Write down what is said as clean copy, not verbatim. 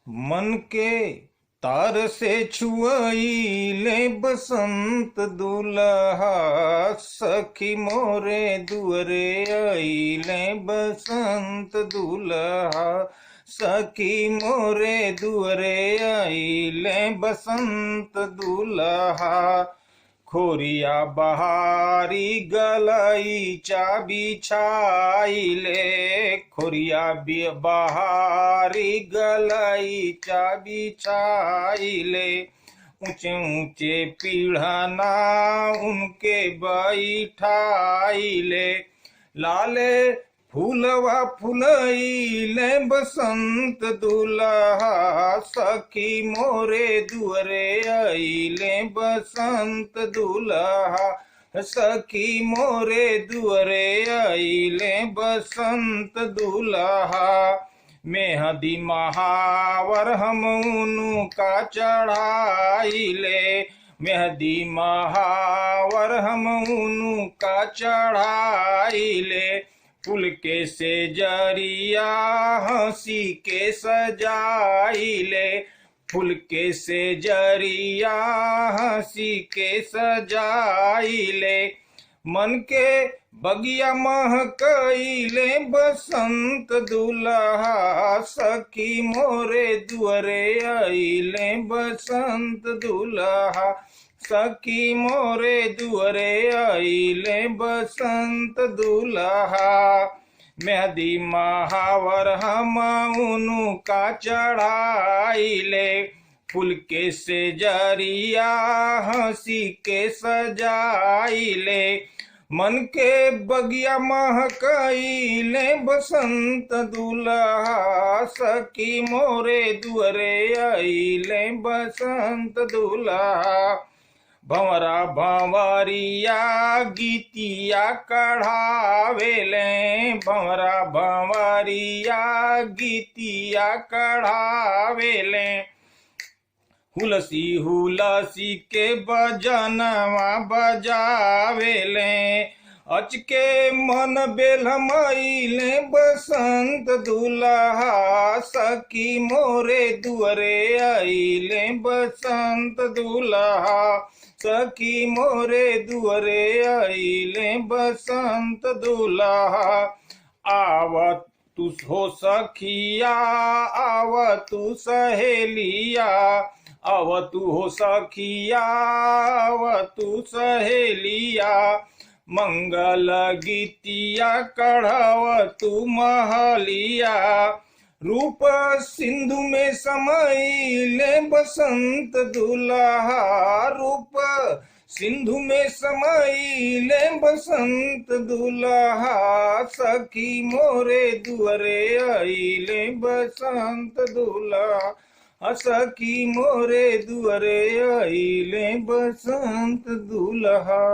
मन के तार से छुआइले बसंत दुल्हा, सखी मोरे दुअरे आइले बसंत दुल्हा। सखी मोरे दुअरे आइले बसंत दुल्हा। खोरिया बहारी गलाई चाबी छाइले, खोरिया बहारी गलाई चाबी छाइले। ऊंचे ऊंचे पीढ़ाना उनके बैठाइले, लाले फूलवा फुलइले बसंत दुल्हा। सखी मोरे दुअरे आइले बसंत दुल्हा। सखी मोरे दुअरे आइले बसंत दुल्हा। मेहदी महावर हम उनका चढ़ाइले, मेहदी महावर हम उनका चढ़ाइले। फूल के से जरिया हंसी के सजाइले, फूल के से जरिया हंसी के सजाइले। मन के बगिया महकइले बसंत दुल्हा। सखी मोरे दुअरे आइले बसंत दुल्हा। सखी मोरे दुअरे आइले बसंत दुल्हा। मेहदी महावर हम उनका चढ़ाइले, फूल के से जरिया हंसी के सजाइले। मन के बगिया महकइले बसंत दुल्हा। सखी मोरे दुअरे आइले बसंत दुल्हा। भंवरा भंवरिया गीतिया कढ़ावेले, भंवरा भंवरिया गीतिया कढ़ावेले। हुलसी हुलसी के बजनवा बजावेले, अचके मन बेलमइले बसंत दुल्हा। सखी मोरे दुअरे आइले बसंत दुल्हा। सखी मोरे दुअरे आइले बसंत दुल्हा। आवत तू हो सखिया, आव तू सहेलिया, आव तू हो सखिया, आव तू सहेलिया। मंगल गीतिया कढ़व तू महलिया, रूप सिंधु में समइले बसंत दुल्हा। रूप सिंधु में समइले बसंत दुल्हा। सखी मोरे दुअरे आइले बसंत दुल्हा। सखी मोरे दुअरे आइले बसंत दुल्हा।